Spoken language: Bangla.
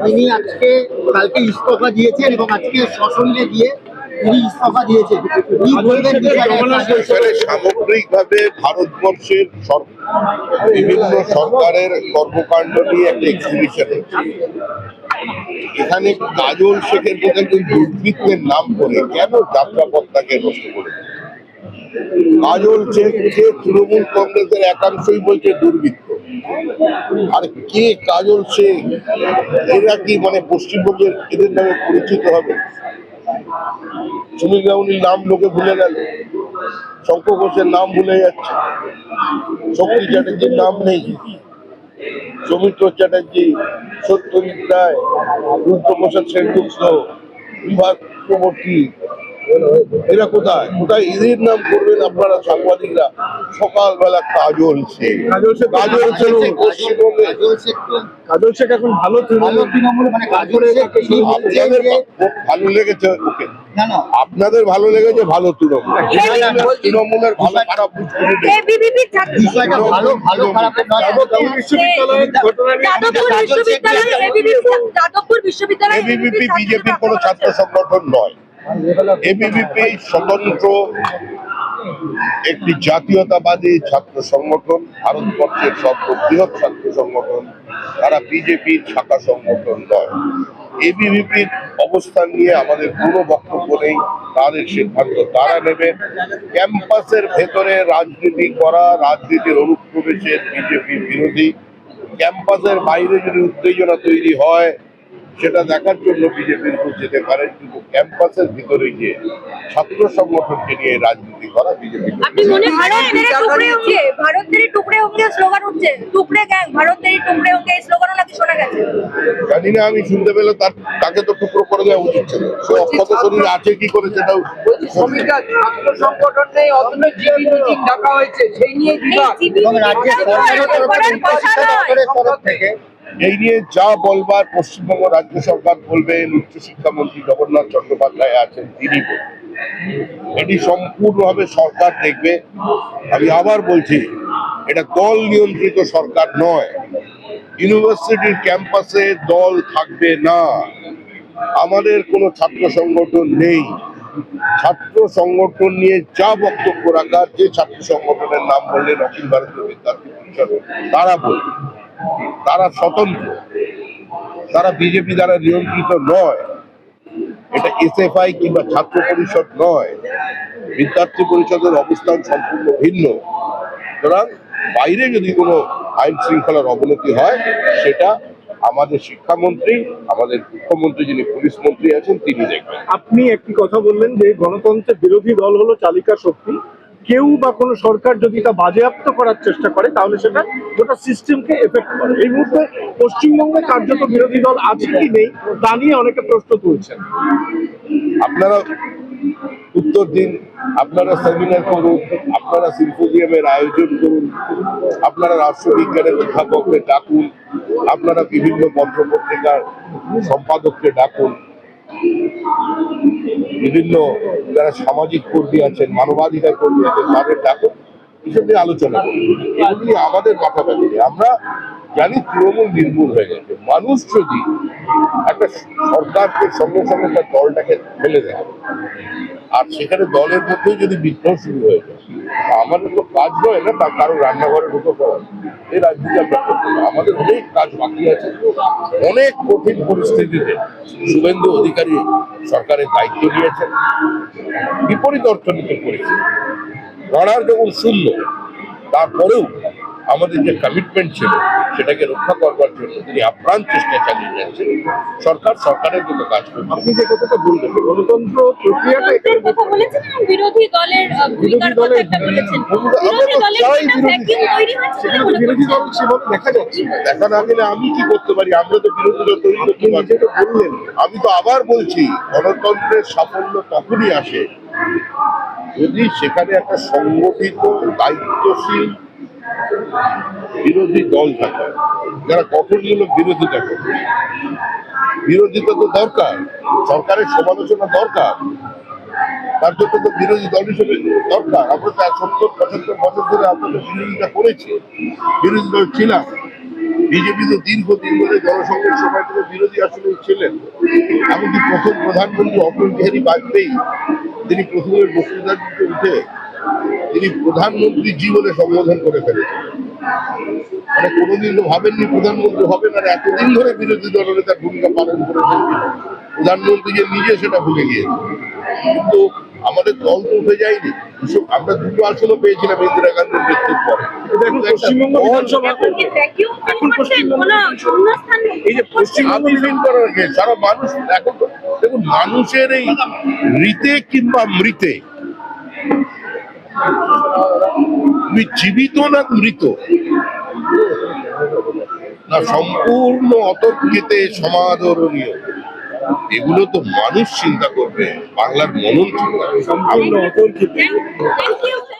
তিনি আজকে কালকে ইস্তফা দিয়েছেন এবং আজকে সশরীরে গিয়ে তিনি ইস্তফা দিয়েছেন। কি বলবেন সামগ্রিকভাবে ভারতবর্ষের বিভিন্ন সরকারের কর্মকাণ্ড নিয়ে একটা এক্সিবিশন হচ্ছে। এখানে কাজল শেখের মতো একজন দুর্বৃত্তের নাম করে কেন যাত্রাপথটাকে নষ্ট করে? কাজল শেখকে তৃণমূল কংগ্রেসের একাংশই বলছে দুর্বৃত্ত। আর কে কাজল শেখ? এরা কি মানে পশ্চিমবঙ্গের এদের নামে পরিচিত হবে? সুনীল গাউনির নাম লোকে ভুলে গেল, শঙ্খ ঘোষের নাম ভুলে যাচ্ছে, শক্তি চ্যাটার্জির নাম নেই, সৌমিত্র চ্যাটার্জি, সত্যজিৎ রায়, রুদ্রপ্রসাদ সেনগুপ্ত, বিভাগ চক্রবর্তী, এরা কোথায় কোথায় এদের নাম করবেন আপনারা সাংবাদিকরা? সকালবেলা কাজল শেখ, কাজল শেখ এখন ভালো তৃণমূল মানে ভালো লেগেছে ওকে, আপনাদের ভালো লেগেছে ভালো তৃণমূলের ভালো খারাপ এবিভিপি বিজেপির কোন ছাত্র সংগঠন নয়। এবিভিপি স্বতন্ত্র একটি জাতীয়তাবাদী ছাত্র সংগঠন, ভারতবর্ষের সর্ববৃহৎ ছাত্র সংগঠন। তারা বিজেপির শাখা সংগঠন নয়। এবিভিপির অবস্থান নিয়ে আমাদের কোনো বক্তব্য নেই, তাদের সিদ্ধান্ত তারা নেবেন। ক্যাম্পাসের ভেতরে রাজনীতি করা, রাজনীতির অনুপ্রবেশের বিজেপি বিরোধী। ক্যাম্পাসের বাইরে যদি উত্তেজনা তৈরি হয় সেটা দেখার জন্য বিজেপির উপর যেতে পারে, কিন্তু ক্যাম্পাসের ভিতরে গিয়ে ছাত্র সংগঠনকে নিয়ে রাজনীতি করা বিজেপি। জানি না, আমি শুনতে পেলে তাকে তো টুকরো করে দেওয়া উচিত ছিল। সে অক্ষত শরীর আছে কি করে সেটাও এই নিয়ে যা বলবার পশ্চিমবঙ্গ রাজ্য সরকার বলবেন, উচ্চশিক্ষামন্ত্রী জগন্নাথ চট্টোপাধ্যায় আছেন তিনি বলবেন। এটি সম্পূর্ণভাবে সরকার দেখবে। আমি আবার বলছি, এটা দল নিয়ন্ত্রিত সরকার নয়। ইউনিভার্সিটির ক্যাম্পাসে দল থাকবে না। আমাদের কোনো ছাত্র সংগঠন নেই। ছাত্র সংগঠন নিয়ে যা বক্তব্য রাখার, যে ছাত্র সংগঠনের নাম বললেন অখিল ভারতীয় বিদ্যার্থী পরিষদ, তারা বলবে তারা স্বতন্ত্র, তারা বিজেপি দ্বারা নিয়ন্ত্রিত নয়। এটা এসএফআই কিংবা ছাত্র পরিষদ নয়। বিদ্যার্থী পরিষদের অবস্থান সম্পূর্ণ ভিন্ন। সুতরাং বাইরে যদি কোনো আইন শৃঙ্খলার অবনতি হয় সেটা আমাদের শিক্ষামন্ত্রী, আমাদের মুখ্যমন্ত্রী যিনি পুলিশ মন্ত্রী আছেন তিনি দেখবেন। আপনি একটি কথা বললেন যে গণতন্ত্রের বিরোধী দল হলো চালিকা শক্তি। কেউ বা কোনো সরকার যদি তা বাজেয়াপ্ত করার চেষ্টা করে তাহলে সেটা গোটা সিস্টেমকে এফেক্ট করে। এই মুহূর্তে পশ্চিমবঙ্গে কার্যত বিরোধী দল আছে কি নেই তা নিয়ে অনেকে প্রশ্ন তুলছেন। আপনারা উত্তর দিন, আপনারা সেমিনার করুন, আপনারা সিম্পোজিয়ামের আয়োজন করুন, আপনারা রাষ্ট্রবিজ্ঞানের অধ্যাপকদের ডাকুন, আপনারা বিভিন্ন পত্রপত্রিকার সম্পাদককে ডাকুন, বিভিন্ন যারা সামাজিক কর্মী আছেন, মানবাধিকার কর্মী আছেন, তাদের ডাকুন, এসব নিয়ে আলোচনা করুন। এগুলি আমাদের মাথা ব্যথা। আমরা জানি তৃণমূল নির্মূল হয়ে গেছে। মানুষ যদি একটা সরকারকে সঙ্গে সঙ্গে তার দলটাকে ফেলে দেয় আর সেখানে দলের মধ্যেই যদি বিদ্রোহ শুরু হয়ে যায়, আমাদের তো কাজ নয় না তার কারো রান্নাঘরে ঢুকে পড়া। এই রাজনীতি আমরা করতে পারি। আমাদের অনেক কাজ বাকি আছে। অনেক কঠিন পরিস্থিতিতে শুভেন্দু অধিকারী সরকারের দায়িত্ব নিয়েছেন। বিপরীত অর্থনৈতিক পরিস্থিতি লড়ার যখন শূন্য, তারপরেও আমাদের যে কমিটমেন্ট ছিল সেটাকে রক্ষা করবার জন্য তিনি আপ্রাণ চেষ্টা চালিয়ে যাচ্ছেন। সরকার সরকারের মতো কাজ করছে। আপনি যে কথাটা বললেন গণতন্ত্র প্রক্রিয়াটা বিরোধী দলের ভূমিকার কথা একটা বলেছেন, বিরোধী দল সেভাবে দেখা যাচ্ছে। দেখা না গেলে আমি কি করতে পারি? আমরা তো বিরোধী দল তৈরি করতে পারছি। বললেন, আমি তো আবার বলছি, গণতন্ত্রের সাফল্য তখনই আসে যদি সেখানে একটা সংগঠিত দায়িত্বশীল বিরোধী দল থাকে, যারা কঠোরমূলক বিরোধিতা করে। বিরোধিতা তো দরকার, সরকারের সমালোচনা দরকার, তার জন্য তো বিরোধী দল হিসেবে দরকার। আমরা তো 70-75 বছর ধরে আপনাদের বিরোধিতা করেছি, বিরোধী দল ছিলাম, বিজেপি তো দীর্ঘদিন ধরে জনসংঘের সময় থেকে বিরোধী আসলে ছিলেন। এমনকি প্রথম প্রধানমন্ত্রী অটল বিহারী বাজপেয়ী তিনি প্রথমে বক্তৃতার দিকে উঠে তিনি প্রধানমন্ত্রী জীবনে সম্বোধন করে ফেলেছেন। মানে কোনোদিন তো ভাবেননি প্রধানমন্ত্রী হবেন, আর এতদিন ধরে বিরোধী দলনেতার ভূমিকা পালন করেছেন প্রধানমন্ত্রী যে নিজে সেটা ভুলে গিয়েছে। কিন্তু আমাদের দল তো উঠে যায়নি, আমরা দুটো আসনও পেয়েছিলাম ইন্দিরা গান্ধীর মৃত্যুর পরে। দেখুন পশ্চিমবঙ্গ বিধানসভা কি ভ্যাকিউম এখন পশ্চিমবঙ্গ কোনো শূন্যস্থান নেই? এই যে পশ্চিমবঙ্গ আমি ফিল করার আগে সারা মানুষ এখন তো দেখুন মানুষের এই মৃতে কিংবা মৃতে তুমি জীবিত না মৃত না সম্পূর্ণ অতর্কিতে সমাদরণীয়, এগুলো তো মানুষ চিন্তা করবে, বাংলার মনন চিন্তা করবে। সম্পূর্ণ অতর্কিত। Thank you.